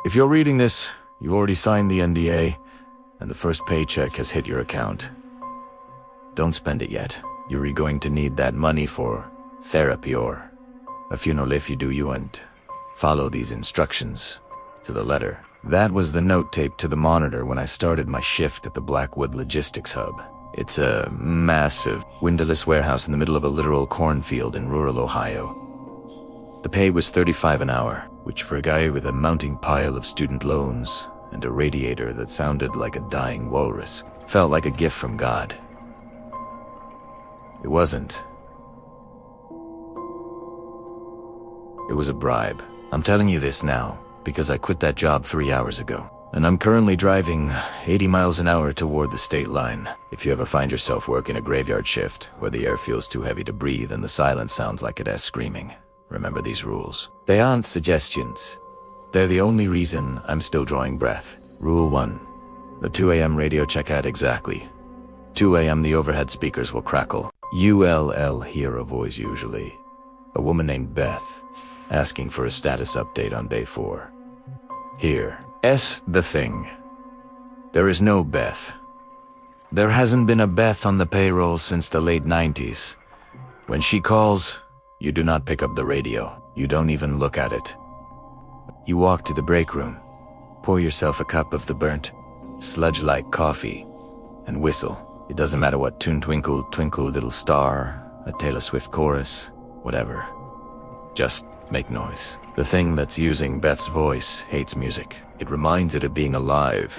If you're reading this, you've already signed the NDA, and the first paycheck has hit your account. Don't spend it yet. You're going to need that money for therapy or a funeral if you do. You and follow these instructions to the letter. That was the note taped to the monitor when I started my shift at the Blackwood Logistics Hub. It's a massive, windowless warehouse in the middle of a literal cornfield in rural Ohio. The pay was $35 an hour, which for a guy with a mounting pile of student loans and a radiator that sounded like a dying walrus, felt like a gift from God. It wasn't. It was a bribe. I'm telling you this now because I quit that job 3 hours ago, and I'm currently driving 80 miles an hour toward the state line. If you ever find yourself working a graveyard shift where the air feels too heavy to breathe and the silence sounds like it has screaming, remember these rules. They aren't suggestions. They're the only reason I'm still drawing breath. Rule 1. The 2 a.m. radio check at exactly 2 a.m. the overhead speakers will crackle. You'll hear a voice, usually a woman named Beth, asking for a status update on day 4. Here. The thing. There is no Beth. There hasn't been a Beth on the payroll since the late 90s. When she calls, you do not pick up the radio. You don't even look at it. You walk to the break room, pour yourself a cup of the burnt, sludge-like coffee, and whistle. It doesn't matter what tune, Twinkle, Twinkle, Little Star, a Taylor Swift chorus, whatever. Just make noise. The thing that's using Beth's voice hates music. It reminds it of being alive,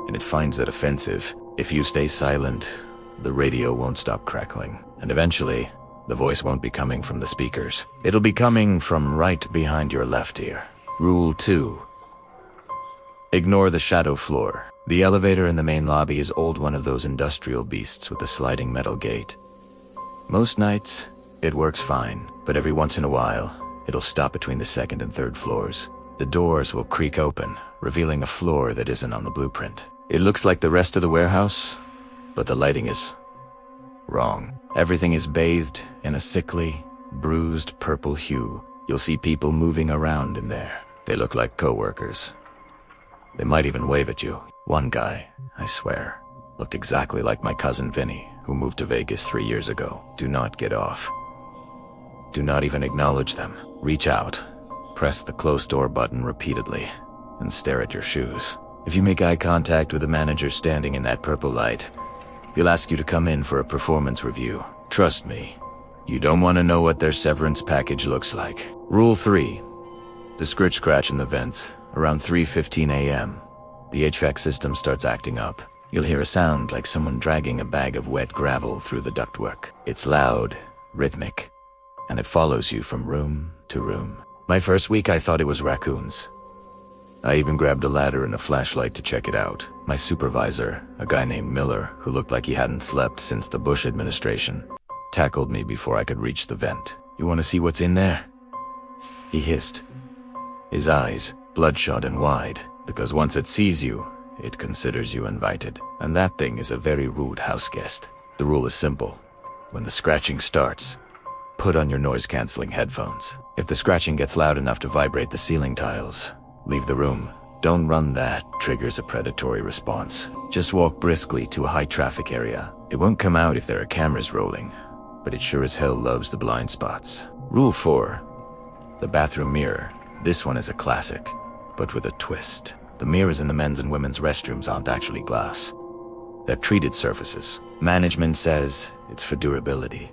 and it finds it offensive. If you stay silent, the radio won't stop crackling, and eventually, the voice won't be coming from the speakers. It'll be coming from right behind your left ear. Rule 2. Ignore the shadow floor. The elevator in the main lobby is one of those industrial beasts with a sliding metal gate. Most nights, it works fine, but every once in a while, it'll stop between the 2nd and 3rd floors. The doors will creak open, revealing a floor that isn't on the blueprint. It looks like the rest of the warehouse, but the lighting is wrong. Everything is bathed in a sickly, bruised purple hue. You'll see people moving around in there. They look like co-workers. They might even wave at you. One guy, I swear, looked exactly like my cousin Vinny, who moved to Vegas 3 years ago. Do not get off. Do not even acknowledge them. Reach out, press the close door button repeatedly, and stare at your shoes. If you make eye contact with the manager standing in that purple light, he'll ask you to come in for a performance review. Trust me, you don't want to know what their severance package looks like. Rule 3. The scratch in the vents. Around 3:15 a.m., the HVAC system starts acting up. You'll hear a sound like someone dragging a bag of wet gravel through the ductwork. It's loud, rhythmic, and it follows you from room to room. My first week I thought it was raccoons. I even grabbed a ladder and a flashlight to check it out. My supervisor, a guy named Miller, who looked like he hadn't slept since the Bush administration, tackled me before I could reach the vent. "You want to see what's in there?" he hissed, his eyes bloodshot and wide, because once it sees you, it considers you invited. And that thing is a very rude house guest. The rule is simple. When the scratching starts, put on your noise-canceling headphones. If the scratching gets loud enough to vibrate the ceiling tiles, leave the room. Don't run that triggers a predatory response. Just walk briskly to a high-traffic area. It won't come out if there are cameras rolling, but it sure as hell loves the blind spots. Rule 4. The bathroom mirror. This one is a classic, but with a twist. The mirrors in the men's and women's restrooms aren't actually glass. They're treated surfaces. Management says it's for durability,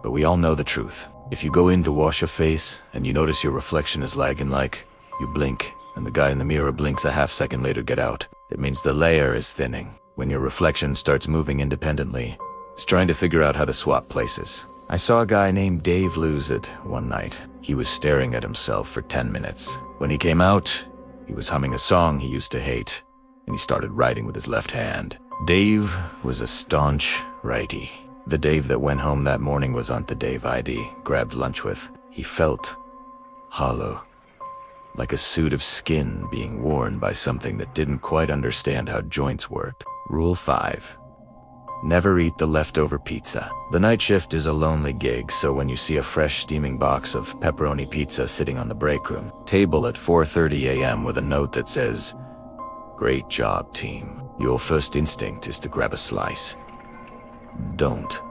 but we all know the truth. If you go in to wash your face and you notice your reflection is lagging, like you blink and the guy in the mirror blinks a half second later, get out. It means the layer is thinning. When your reflection starts moving independently, it's trying to figure out how to swap places. I saw a guy named Dave lose it one night. He was staring at himself for 10 minutes. When he came out, he was humming a song he used to hate, and he started writing with his left hand. Dave was a staunch righty. The Dave that went home that morning wasn't the Dave I'd grabbed lunch with. He felt hollow, like a suit of skin being worn by something that didn't quite understand how joints worked. Rule 5. Never eat the leftover pizza. The night shift is a lonely gig, so when you see a fresh steaming box of pepperoni pizza sitting on the break room table at 4:30 a.m. with a note that says, "Great job, team," your first instinct is to grab a slice. Don't.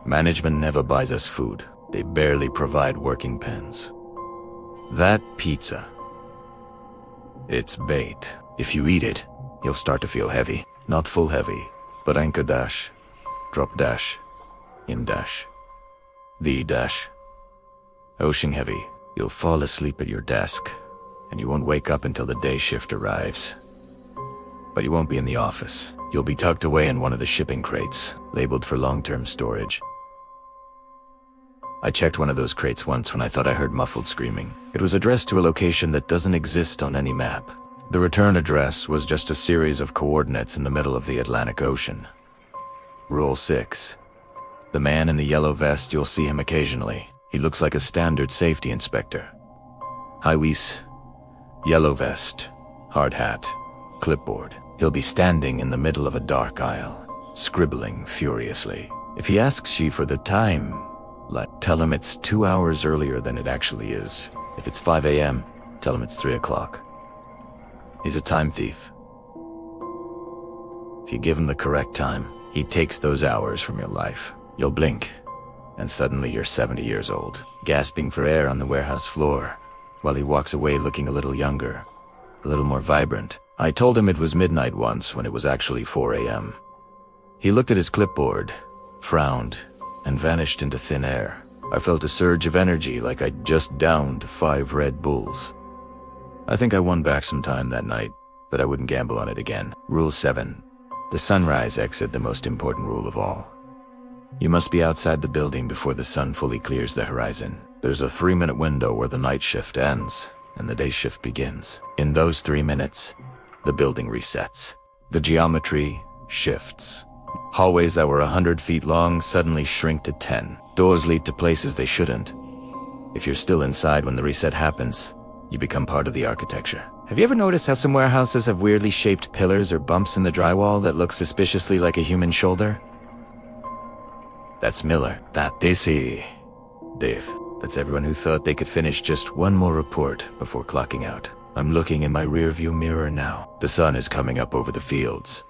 Management never buys us food. They barely provide working pens. That pizza, it's bait. If you eat it, you'll start to feel heavy. Not full heavy, but anchor dash, drop dash, in dash, the dash. Ocean heavy. You'll fall asleep at your desk, and you won't wake up until the day shift arrives. But you won't be in the office. You'll be tucked away in one of the shipping crates, labeled for long-term storage. I checked one of those crates once when I thought I heard muffled screaming. It was addressed to a location that doesn't exist on any map. The return address was just a series of coordinates in the middle of the Atlantic Ocean. Rule 6. The man in the yellow vest, you'll see him occasionally. He looks like a standard safety inspector. High waist, yellow vest, hard hat, clipboard. He'll be standing in the middle of a dark aisle, scribbling furiously. If he asks you for the time, tell him it's 2 hours earlier than it actually is. If it's 5 a.m., tell him it's 3 o'clock. He's a time thief. If you give him the correct time, he takes those hours from your life. You'll blink, and suddenly you're 70 years old, gasping for air on the warehouse floor, while he walks away looking a little younger, a little more vibrant. I told him it was midnight once when it was actually 4 a.m. He looked at his clipboard, frowned, and vanished into thin air. I felt a surge of energy like I'd just downed 5 Red Bulls. I think I won back some time that night, but I wouldn't gamble on it again. Rule 7. The sunrise exit, the most important rule of all. You must be outside the building before the sun fully clears the horizon. There's a 3-minute window where the night shift ends and the day shift begins. In those 3 minutes, the building resets. The geometry shifts. Hallways that were 100 feet long suddenly shrink to 10. Doors lead to places they shouldn't. If you're still inside when the reset happens, you become part of the architecture. Have you ever noticed how some warehouses have weirdly shaped pillars or bumps in the drywall that look suspiciously like a human shoulder? That's Miller. That DC. Dave. That's everyone who thought they could finish just one more report before clocking out. I'm looking in my rearview mirror now. The sun is coming up over the fields.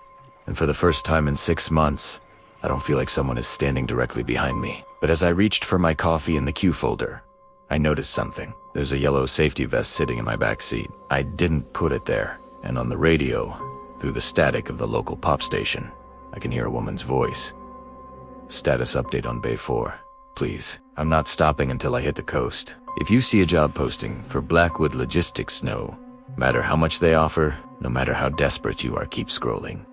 And for the first time in 6 months, I don't feel like someone is standing directly behind me. But as I reached for my coffee in the queue folder, I noticed something. There's a yellow safety vest sitting in my back seat. I didn't put it there. And on the radio, through the static of the local pop station, I can hear a woman's voice. Status update on Bay 4. Please, I'm not stopping until I hit the coast. If you see a job posting for Blackwood Logistics, no matter how much they offer, no matter how desperate you are, keep scrolling.